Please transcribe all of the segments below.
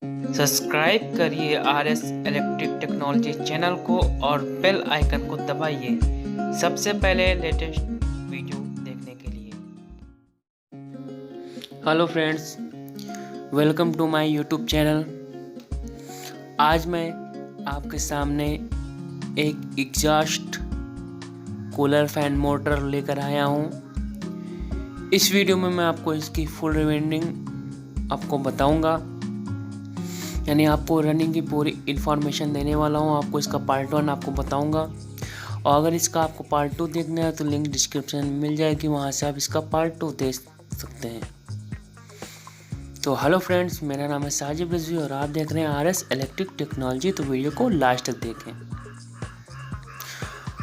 Subscribe करिए RS electric technology channel को और बेल आइकन को दबाइए सबसे पहले लेटेस्ट वीडियो देखने के लिए। Hello friends, welcome to my YouTube channel. आज मैं आपके सामने एक एग्जॉस्ट कूलर फैन मोटर लेकर आया हूँ। इस वीडियो में मैं आपको इसकी फुल रिवाइंडिंग आपको बताऊंगा, यानी आपको रनिंग की पूरी इन्फॉर्मेशन देने वाला हूँ। आपको इसका पार्ट 1 आपको बताऊंगा, और अगर इसका आपको पार्ट 2 देखना है तो लिंक डिस्क्रिप्शन में मिल जाएगी, वहाँ से आप इसका पार्ट 2 देख सकते हैं। तो हेलो फ्रेंड्स, मेरा नाम है साजिब रिजवी और आप देख रहे हैं RS इलेक्ट्रिक टेक्नोलॉजी। तो वीडियो को लास्ट तक देखें।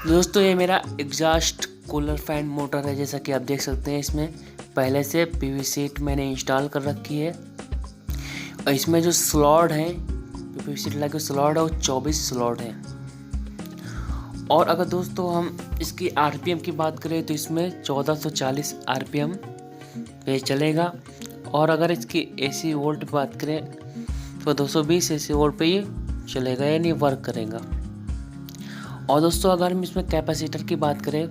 दोस्तों, ये मेरा एग्जॉस्ट कूलर फैन मोटर है। जैसा कि आप देख सकते हैं, इसमें पहले से PVC शीट मैंने इंस्टॉल कर रखी है, और इसमें जो स्लॉट है, PVC शीट लगे स्लॉट है, वो 24 स्लॉट है। और अगर दोस्तों हम इसकी RPM की बात करें तो इसमें 1440 RPM पे चलेगा। और अगर इसकी AC वोल्ट की बात करें तो 220 AC वोल्ट पे ये चलेगा, यानी वर्क करेगा। और दोस्तों, अगर हम इसमें कैपेसिटर की बात करें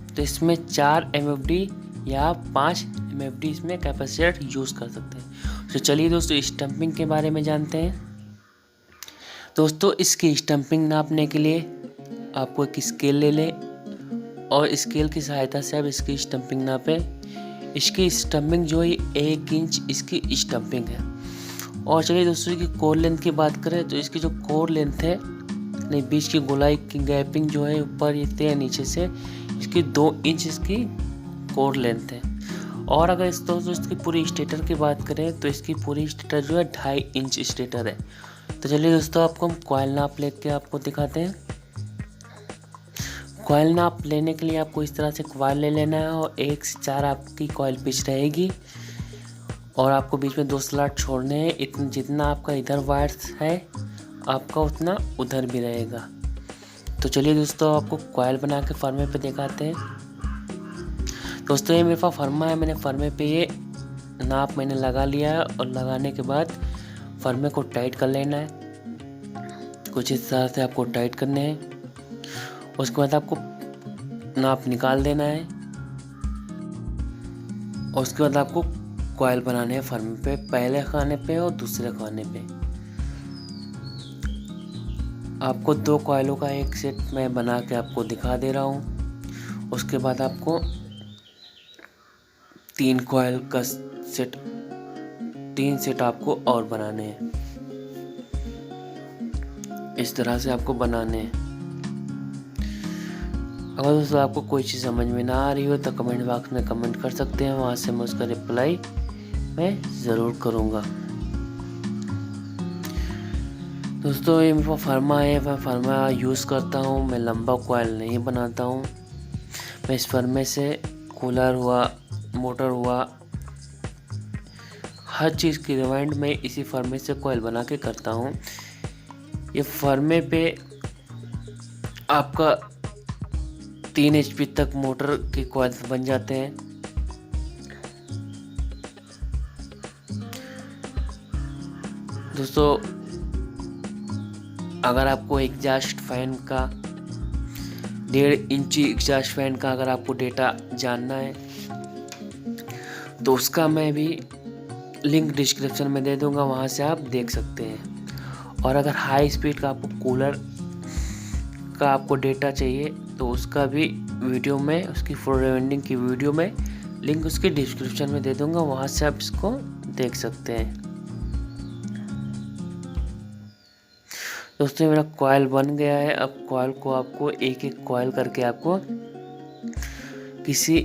तो इसमें 4 MFD या 5 MFD इसमें कैपेसिटर यूज़ कर सकते हैं। तो चलिए दोस्तों, स्टम्पिंग के बारे में जानते हैं। दोस्तों, इसकी स्टम्पिंग नापने के लिए आपको एक स्केल ले लें, और स्केल की सहायता से आप इसकी स्टम्पिंग नापें। इसकी स्टम्पिंग जो है 1 इंच इसकी स्टम्पिंग है। और चलिए दोस्तों, की कोर लेंथ की बात करें तो इसकी जो कोर लेंथ है, नहीं, बीच की गोलाई की गैपिंग जो है ऊपर ये नीचे से, इसकी 2 इंच इसकी कोर लेंथ है। और अगर दोस्तों इसकी पूरी स्टेटर की बात करें तो इसकी पूरी स्टेटर जो है 2.5 इंच स्टेटर है। तो चलिए दोस्तों, आपको हम कॉइल नाप लेके आपको दिखाते हैं। कॉइल नाप लेने के लिए आपको इस तरह से कॉइल ले लेना है, और 1 से 4 आपकी कॉइल पिच रहेगी, और आपको बीच में 2 स्लॉट छोड़ने हैं। इतना जितना आपका इधर वायर्स है, आपका उतना उधर भी रहेगा। तो चलिए दोस्तों, आपको कॉइल बना के फर्मे पे दिखाते हैं। दोस्तों, ये मेरे पास फर्मा है, मैंने फर्मे पे ये नाप मैंने लगा लिया है, और लगाने के बाद फर्मे को टाइट कर लेना है। कुछ इस तरह से आपको टाइट करने हैं। उसके बाद आपको नाप निकाल देना है, और उसके बाद आपको कॉइल बनाने हैं फर्मे पे, पहले खाने पे और दूसरे खाने पे। आपको 2 कॉइलों का एक सेट मैं बना के आपको दिखा दे रहा हूँ। उसके बाद आपको 3 कॉइल का सेट, 3 सेट आपको और बनाने हैं। इस तरह से आपको बनाने हैं। अगर दोस्तों आपको कोई चीज़ समझ में ना आ रही हो तो कमेंट बॉक्स में कमेंट कर सकते हैं, वहाँ से मैं उसका रिप्लाई मैं ज़रूर करूँगा। दोस्तों, ये मेरा फर्मा है, मैं फर्मा यूज़ करता हूँ। मैं लंबा कॉइल नहीं बनाता हूँ। मैं इस फर्मे से कूलर हुआ, मोटर हुआ, हर चीज़ की रिवाइंड मैं इसी फर्मे से कॉइल बना के करता हूँ। ये फर्मे पे आपका 3 HP तक मोटर के कॉइल्स बन जाते हैं। दोस्तों, अगर आपको एग्जॉस्ट फैन का 1.5 इंची एग्जॉस्ट फैन का अगर आपको डेटा जानना है तो उसका मैं भी लिंक डिस्क्रिप्शन में दे दूंगा, वहाँ से आप देख सकते हैं। और अगर हाई स्पीड का आपको कूलर का आपको डेटा चाहिए तो उसका भी वीडियो में, उसकी फुल रिवाइंडिंग की वीडियो में लिंक उसकी डिस्क्रिप्शन में दे दूंगा, वहाँ से आप इसको देख सकते हैं। दोस्तों, मेरा कॉइल बन गया है। अब कॉइल को आपको एक एक कॉइल करके आपको किसी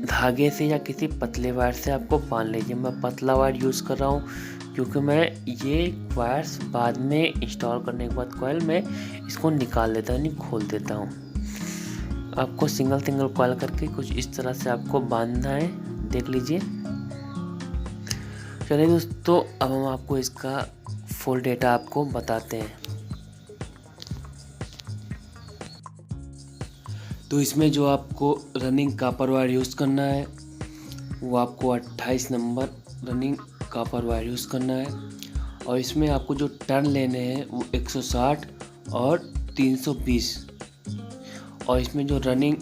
धागे से या किसी पतले वायर से आपको बांध लीजिए। मैं पतला वायर यूज़ कर रहा हूँ, क्योंकि मैं ये वायर्स बाद में इंस्टॉल करने के बाद कॉइल में इसको निकाल देता हूँ, नहीं खोल देता हूँ। आपको सिंगल कॉइल करके कुछ इस तरह से आपको बांधना है, देख लीजिए। चलिए दोस्तों, अब हम आपको इसका फुल डेटा आपको बताते हैं। तो इसमें जो आपको रनिंग कॉपर वायर यूज़ करना है वो आपको 28 number running copper wire use करना है। और इसमें आपको जो टर्न लेने हैं वो 160 और 320। और इसमें जो रनिंग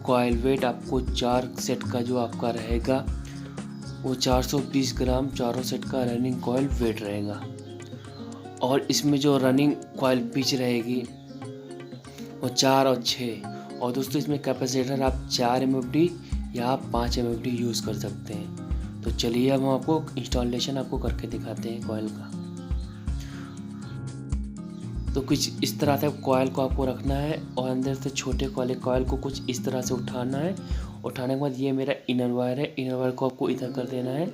कॉइल वेट आपको 4 सेट का जो आपका रहेगा वो 420 ग्राम चारों सेट का रनिंग कॉइल वेट रहेगा। और इसमें जो रनिंग कॉइल पिच रहेगी वो 4 और 6। और दोस्तों इसमें कैपेसिटर आप 4 MFD या 5 MFD यूज़ कर सकते हैं। तो चलिए अब हम आपको इंस्टॉलेशन आपको करके दिखाते हैं कॉइल का। तो कुछ इस तरह से कॉइल को आपको रखना है और अंदर से छोटे वाले कॉइल को कुछ इस तरह से उठाना है। उठाने के बाद ये मेरा इनर वायर है, इनर वायर को आपको इधर कर देना है।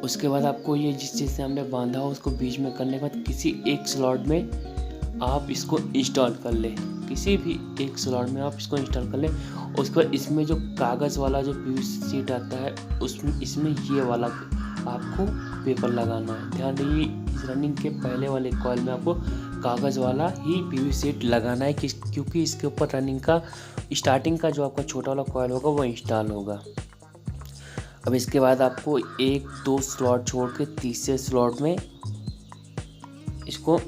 उसके बाद आपको ये जिस चीज़ से हमने बांधा हो उसको बीच में करने के बाद किसी एक स्लॉट में आप इसको इंस्टॉल कर लें। किसी भी एक स्लॉट में आप इसको इंस्टॉल कर लें। उसके बाद इसमें जो कागज़ वाला जो PVC शीट आता है उसमें इसमें ये वाला आपको पेपर लगाना है। ध्यान दीजिए इस रनिंग के पहले वाले कॉइल में आपको कागज़ वाला ही PVC शीट लगाना है क्योंकि इसके ऊपर रनिंग का स्टार्टिंग का जो आपका छोटा वाला कॉइल होगा वो इंस्टॉल होगा। अब इसके बाद आपको 1-2 स्लॉट छोड़ के तीसरे स्लॉट में इसको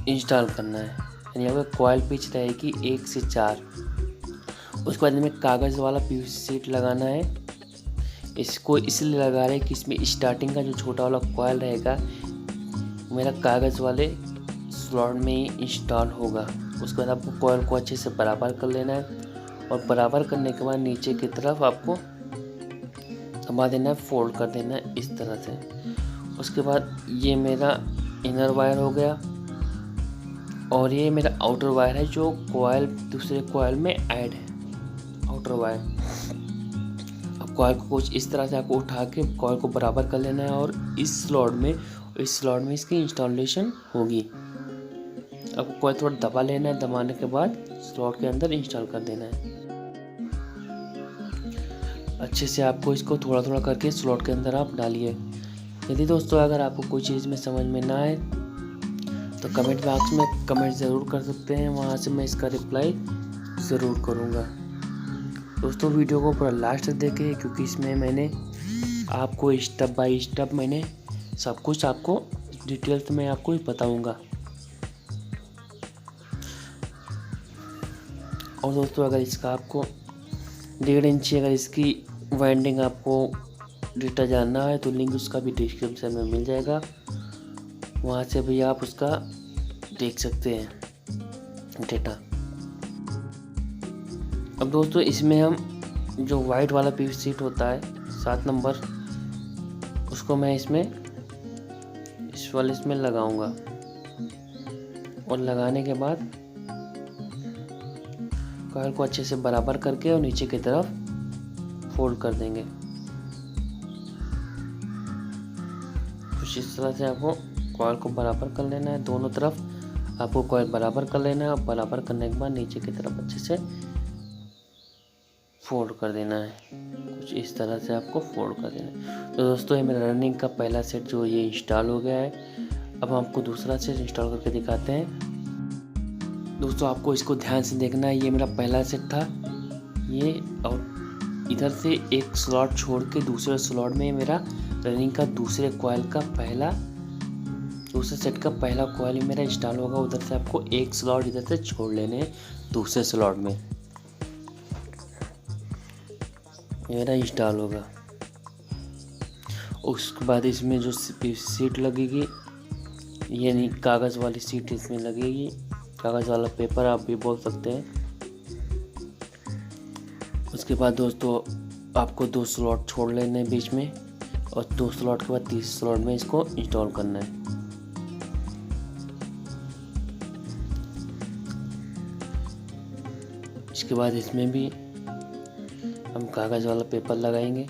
इंस्टॉल करना है। यानी यहाँ पर कॉइल पिच रहेगी 1 से 4। उसके बाद में कागज़ वाला PVC शीट लगाना है। इसको इसलिए लगा रहे हैं कि इसमें स्टार्टिंग का जो छोटा वाला कॉइल रहेगा मेरा कागज़ वाले स्लॉट में ही इंस्टॉल होगा। उसके बाद आपको कॉइल को अच्छे से बराबर कर लेना है और बराबर करने के बाद नीचे की तरफ आपको दबा देना है, फोल्ड कर देना है इस तरह से। उसके बाद ये मेरा इनर वायर हो गया और ये मेरा आउटर वायर है जो कॉइल दूसरे कॉइल में ऐड है, आउटर वायर। अब कॉइल को कुछ इस तरह से आपको उठा के कॉइल को बराबर कर लेना है और इस स्लॉट में इसकी इंस्टॉलेशन होगी। अब कॉइल थोड़ा दबा लेना है, दबाने के बाद स्लॉट के अंदर इंस्टॉल कर देना है। अच्छे से आपको इसको थोड़ा थोड़ा करके स्लॉट के अंदर आप डालिए। यदि दोस्तों अगर आपको कोई चीज़ में समझ में ना आए तो कमेंट बॉक्स में कमेंट ज़रूर कर सकते हैं, वहाँ से मैं इसका रिप्लाई ज़रूर करूँगा। दोस्तों वीडियो को पूरा लास्ट तक देखें क्योंकि इसमें मैंने आपको स्टेप बाय स्टेप मैंने सब कुछ आपको डिटेल्स में आपको ही बताऊँगा। और दोस्तों अगर इसका आपको 1.5 इंची अगर इसकी वाइंडिंग आपको डेटा जानना है तो लिंक उसका भी डिस्क्रिप्शन में मिल जाएगा, वहाँ से भी आप उसका देख सकते हैं डेटा। अब दोस्तों इसमें हम जो वाइट वाला PVC शीट होता है 7 नंबर उसको मैं इसमें लगाऊंगा और लगाने के बाद कॉइल को अच्छे से बराबर करके और नीचे की तरफ फोल्ड कर देंगे। कुछ इस तरह से आपको कॉइल को बराबर कर लेना है, दोनों तरफ आपको कॉइल बराबर कर लेना है और बराबर करने के बाद नीचे की तरफ अच्छे से फोल्ड कर देना है। कुछ इस तरह से आपको फोल्ड कर देना है। तो दोस्तों ये मेरा रनिंग का पहला सेट जो ये इंस्टॉल हो गया है। अब हम आपको दूसरा सेट इंस्टॉल करके दिखाते हैं। दोस्तों आपको इसको ध्यान से देखना है, ये मेरा पहला सेट था ये, और इधर से एक स्लॉट छोड़ के दूसरे स्लॉट में मेरा रनिंग का दूसरे सेट का पहला कॉइल मेरा इंस्टॉल होगा। उधर से आपको एक स्लॉट इधर से छोड़ लेने हैं दूसरे स्लॉट में, मेरा इंस्टॉल होगा। उसके बाद इसमें जो सीट लगेगी यानी कागज़ वाली सीट इसमें लगेगी, कागज़ वाला पेपर आप भी बोल सकते हैं। उसके बाद दोस्तों आपको 2 स्लॉट छोड़ लेने हैं बीच में और 2 स्लॉट के बाद 30 स्लॉट में इसको इंस्टॉल करना है। इसके बाद इसमें भी हम कागज़ वाला पेपर लगाएंगे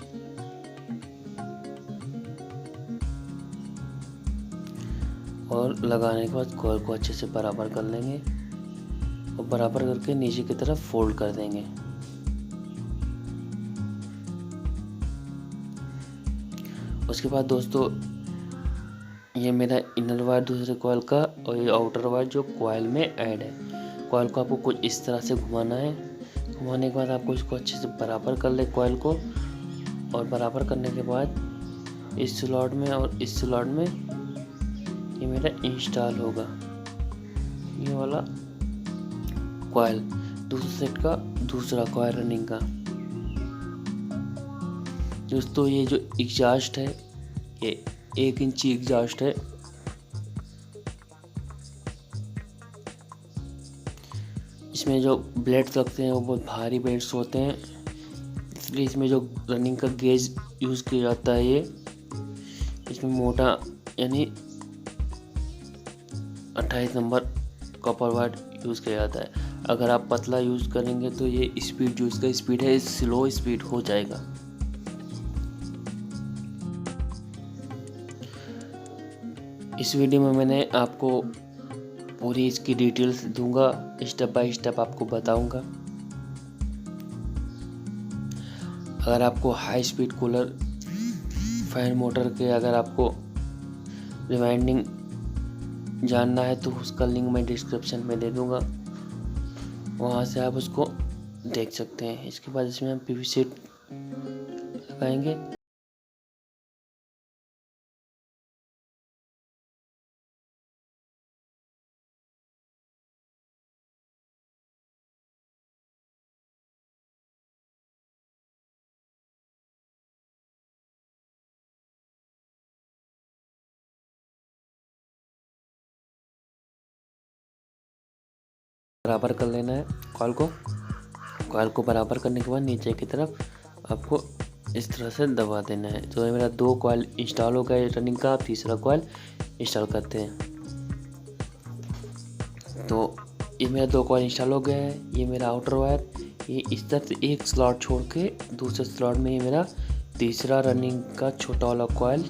और लगाने के बाद कॉइल को अच्छे से बराबर कर लेंगे और बराबर करके नीचे की तरफ फोल्ड कर देंगे। उसके बाद दोस्तों ये मेरा इनर वायर दूसरे कॉइल का और ये आउटर वायर जो कॉइल में ऐड है। कॉइल को आपको कुछ इस तरह से घुमाना है। घुमाने के बाद आपको इसको अच्छे से बराबर कर ले कॉइल को, और बराबर करने के बाद इस स्लॉट में और इस स्लॉट में ये मेरा इंस्टॉल होगा। ये वाला कॉइल, दूसरे सेट का दूसरा कॉइल रनिंग का। दोस्तों ये जो एग्जॉस्ट है, ये 1 इंची एग्जॉस्ट है। इसमें जो ब्लेड्स लगते हैं वो बहुत भारी ब्लेड्स होते हैं, इसलिए इसमें जो रनिंग का गेज यूज़ किया जाता है ये इसमें मोटा यानी 28 नंबर कॉपर वायर यूज़ किया जाता है। अगर आप पतला यूज़ करेंगे तो ये स्पीड जो इसका स्पीड है स्लो स्पीड हो जाएगा। इस वीडियो में मैंने आपको पूरी इसकी डिटेल्स दूंगा, स्टेप बाय स्टेप आपको बताऊंगा। अगर आपको high speed cooler fan motor के अगर आपको रिवाइंडिंग जानना है तो उसका लिंक मैं डिस्क्रिप्शन में दे दूंगा, वहाँ से आप उसको देख सकते हैं। इसके बाद इसमें हम पीवीसी लगाएंगे। बराबर कर लेना है कॉइल को बराबर करने के बाद नीचे की तरफ आपको इस तरह से दबा देना है। तो मेरा 2 कॉइल इंस्टॉल हो गया रनिंग का, तीसरा कॉइल इंस्टॉल करते हैं। तो ये मेरा 2 कॉइल इंस्टॉल हो गया है। ये मेरा आउटर वायर, ये इस तरह से एक स्लॉट छोड़ के दूसरे स्लॉट में ये मेरा तीसरा रनिंग का छोटा वाला कॉइल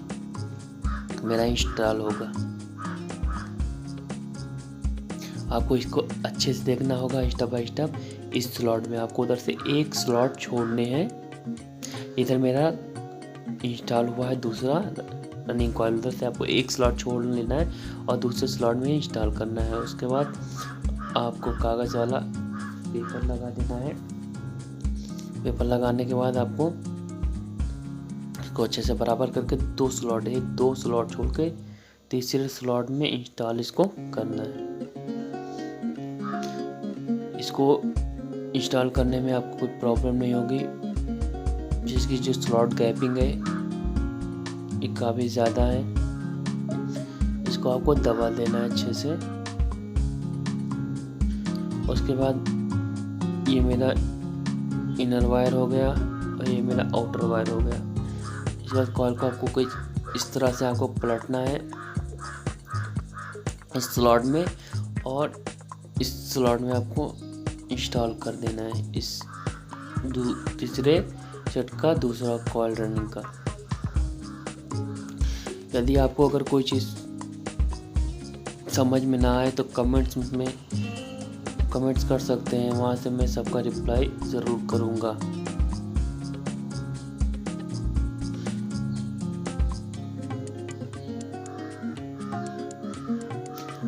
मेरा इंस्टॉल होगा। आपको इसको अच्छे से देखना होगा स्टेप बाय स्टेप। इस स्लॉट में आपको उधर से एक स्लॉट छोड़ने हैं। इधर मेरा इंस्टॉल हुआ है दूसरा रनिंग कॉइल, उधर से आपको एक स्लॉट छोड़ लेना है और दूसरे स्लॉट में इंस्टॉल करना है। उसके बाद आपको कागज़ वाला पेपर लगा देना है। पेपर लगाने के बाद आपको इसको अच्छे से बराबर करके 2 स्लॉट छोड़ के तीसरे स्लॉट में इंस्टॉल इसको करना है। इसको इंस्टॉल करने में आपको कोई प्रॉब्लम नहीं होगी। जिसकी जो स्लॉट गैपिंग है ये काफ़ी ज़्यादा है, इसको आपको दबा देना है अच्छे से। उसके बाद ये मेरा इनर वायर हो गया और ये मेरा आउटर वायर हो गया। इसके बाद कॉइल को आपको कोई इस तरह से आपको पलटना है इस स्लॉट में, और इस स्लॉट में आपको इंस्टॉल कर देना है इस तीसरे सेट का दूसरा कॉइल रनिंग का। यदि आपको अगर कोई चीज़ समझ में ना आए तो कमेंट्स कर सकते हैं, वहाँ से मैं सबका रिप्लाई ज़रूर करूँगा।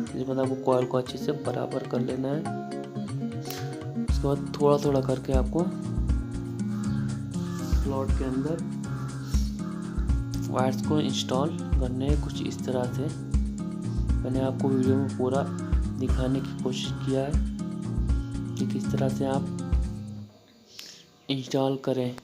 इसके बाद आपको कॉइल को अच्छे से बराबर कर लेना है। उसके बाद थोड़ा थोड़ा करके आपको स्लॉट के अंदर वायर्स को इंस्टॉल करने हैं कुछ इस तरह से। मैंने आपको वीडियो में पूरा दिखाने की कोशिश किया है कि किस तरह से आप इंस्टॉल करें।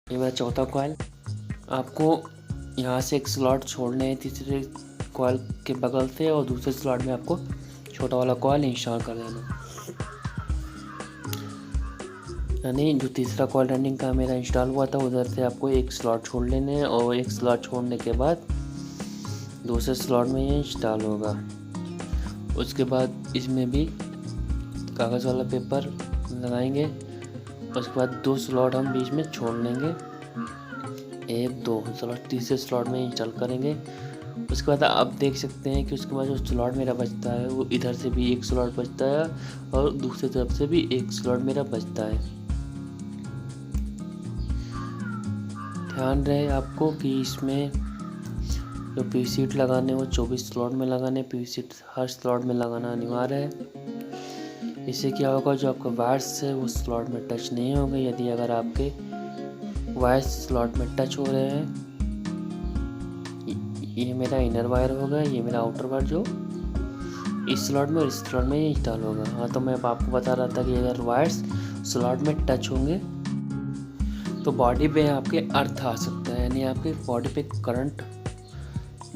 ये मेरा चौथा कॉइल। आपको यहाँ से एक स्लॉट छोड़ने हैं तीसरे कॉइल के बगल से, और दूसरे स्लॉट में आपको छोटा वाला कॉइल इंस्टॉल कर देना। यानी जो तीसरा कॉइल रनिंग का मेरा इंस्टॉल हुआ था उधर से आपको एक स्लॉट छोड़ लेने हैं, और एक स्लॉट छोड़ने के बाद दूसरे स्लॉट में ये इंस्टॉल होगा। उसके बाद इसमें भी कागज़ वाला पेपर लगाएंगे। उसके बाद 2 स्लॉट हम बीच में छोड़ लेंगे, 1 2 स्लॉट तीसरे स्लॉट में इंस्टॉल करेंगे। उसके बाद आप देख सकते हैं कि उसके बाद जो स्लॉट मेरा बचता है वो इधर से भी एक स्लॉट बचता है और दूसरी तरफ से भी एक स्लॉट मेरा बचता है। ध्यान रहे आपको कि इसमें जो पीवी सीट लगाने वो 24 स्लॉट में लगाने, पीवी सीट हर स्लॉट में लगाना अनिवार्य है। इससे क्या होगा, जो आपका वायर्स है वो स्लॉट में टच नहीं होंगे। यदि अगर आपके वायर्स स्लॉट में टच हो रहे हैं, ये मेरा इनर वायर होगा, ये मेरा आउटर वायर जो इस स्लॉट में और इस स्लॉट में ये इंस्टॉल होगा। हाँ, तो मैं आपको बता रहा था कि अगर वायर्स स्लॉट में टच होंगे तो बॉडी पे आपके अर्थ आ सकता है, यानी आपके बॉडी पे करंट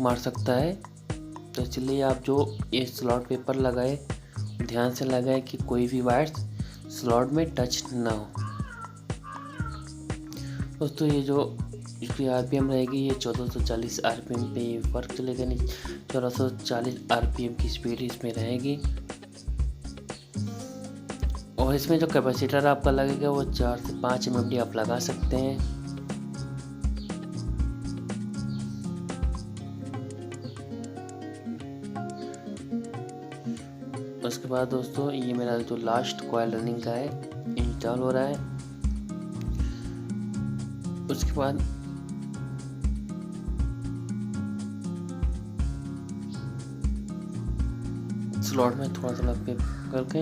मार सकता है। तो इसलिए आप जो ये स्लॉट पेपर लगाए ध्यान से लगाए कि कोई भी वायर्स स्लॉट में टच ना हो। दोस्तों ये जो इसकी आरपीएम रहेगी ये 1440 आरपीएम पे वर्क चलेगा, नहीं 1440 आरपीएम की स्पीड इसमें रहेगी। और इसमें जो कैपेसिटर आपका लगेगा वो 4 से 5 एमएमडी आप लगा सकते हैं। उसके बाद दोस्तों ये मेरा जो लास्ट कॉइल रनिंग का है इंस्टॉल हो रहा है। उसके बाद स्लॉट में थोड़ा थोड़ा पे करके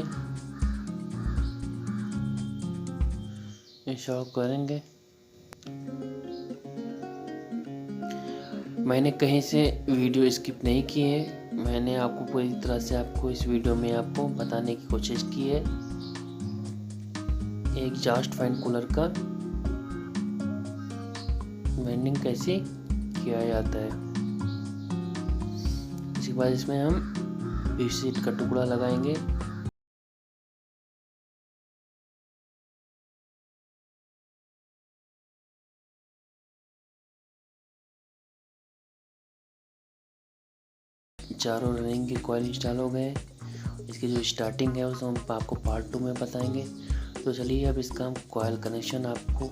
इंस्टॉल करेंगे। मैंने कहीं से वीडियो स्किप नहीं की है, मैंने आपको पूरी तरह से आपको इस वीडियो में आपको बताने की कोशिश की है एक एग्जॉस्ट फैन कूलर का वेंडिंग कैसे किया जाता है। इसके बाद इसमें हम पीवी सीट का टुकड़ा लगाएंगे। चारों रनिंग के कॉइल इंस्टॉल हो गए। इसकी जो स्टार्टिंग है उसे हम आपको पार्ट 2 में बताएंगे। तो चलिए अब इसका हम कॉइल कनेक्शन आपको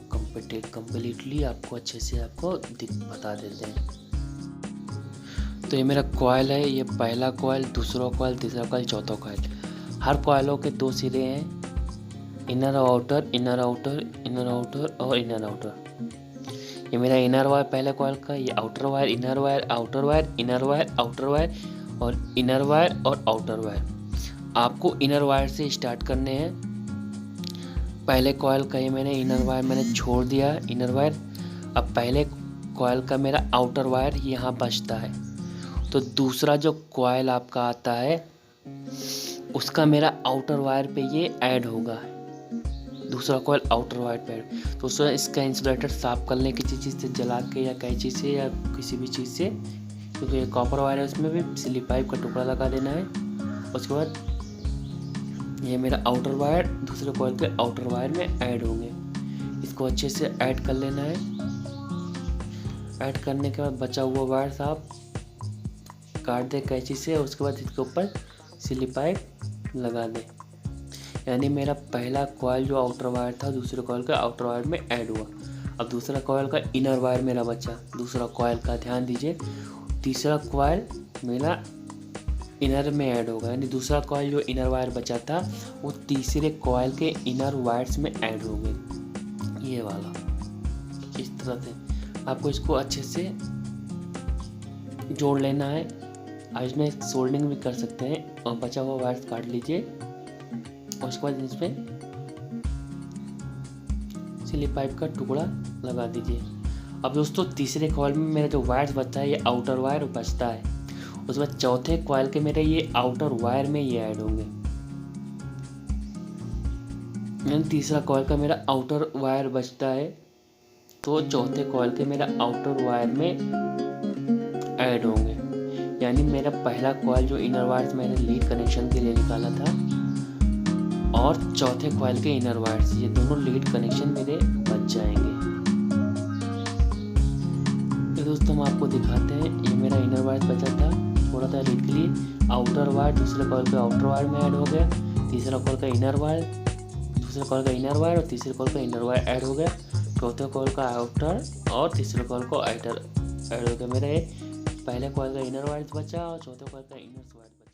कम्प्लीटली आपको अच्छे से आपको बता देते हैं। तो ये मेरा कॉइल है, ये पहला कॉइल, दूसरा कॉइल, तीसरा कॉइल, चौथा कॉइल। हर कॉइलों के 2 सिरे हैं, inner outer, inner outer, inner outer और इनर आउटर। ये मेरा इनर वायर पहले कॉइल का, ये outer wire, inner wire, outer wire, inner wire, outer wire और इनर वायर और आउटर वायर। आपको इनर वायर से स्टार्ट करने हैं। पहले कॉइल का ये मैंने इनर वायर मैंने छोड़ दिया, इनर वायर। अब पहले कॉइल का मेरा आउटर वायर यहाँ बचता है, तो दूसरा जो कॉइल आपका आता है उसका मेरा आउटर वायर पे ये ऐड होगा, दूसरा कॉइल आउटर वायर पे। तो उसमें इसका इंसुलेटर साफ कर लें किसी चीज़ से, जला के या कैंची से या किसी भी चीज़ से, क्योंकि ये कॉपर वायर है उसमें भी स्लिप पाइप का टुकड़ा लगा देना है। उसके बाद ये मेरा आउटर वायर दूसरे कॉइल के आउटर वायर में ऐड होंगे, इसको अच्छे से ऐड कर लेना है। ऐड करने के बाद बचा हुआ वायर साफ काट दे कैंची से, उसके बाद इसके ऊपर स्लिप पाइप लगा दे। यानी मेरा पहला कॉइल जो आउटर वायर था दूसरे कॉइल के आउटर वायर में ऐड हुआ। अब दूसरा कॉइल का इनर वायर मेरा बचा, दूसरा कॉइल का ध्यान दीजिए, तीसरा कॉइल मेरा इनर में ऐड होगा। यानी दूसरा कॉइल जो इनर वायर बचा था वो तीसरे कॉइल के इनर वायर्स में ऐड हो गए, ये वाला। इस तरह से आपको इसको अच्छे से जोड़ लेना है। आप इसमें सोल्डिंग भी कर सकते हैं और बचा हुआ वायर्स काट लीजिए। उसके बाद इसमें स्लिप पाइप का टुकड़ा लगा दीजिए। अब दोस्तों तीसरे कॉइल में मेरा जो वायर्स बचता है ये आउटर वायर बचता है, उसके बाद चौथे कॉइल के मेरे ये आउटर वायर में ये ऐड होंगे। तीसरा कॉइल का मेरा आउटर वायर बचता है, तो चौथे कॉइल के मेरा आउटर वायर में ऐड होंगे। यानी मेरा पहला कॉइल जो इनर वायर्स मैंने लीड कनेक्शन के लिए निकाला था और चौथे कॉइल के इनर वायर्स, ये दोनों लीड कनेक्शन मेरे बच जाएंगे। तो दोस्तों हम आपको दिखाते हैं, ये मेरा इनर वायर बचा था थोड़ा था लीड के लिए, आउटर वायर दूसरे कॉइल के आउटर वायर में ऐड हो गया, तीसरा कॉइल का इनर वायर, दूसरे कॉइल का इनर वायर और तीसरे कॉइल का इनर वायर ऐड हो गया, चौथे कॉइल का आउटर और तीसरे कॉइल को आउटर ऐड हो गया। मेरा ये पहले कॉइल का इनर वायर बचा और चौथे कॉइल का इनर वायर बचा।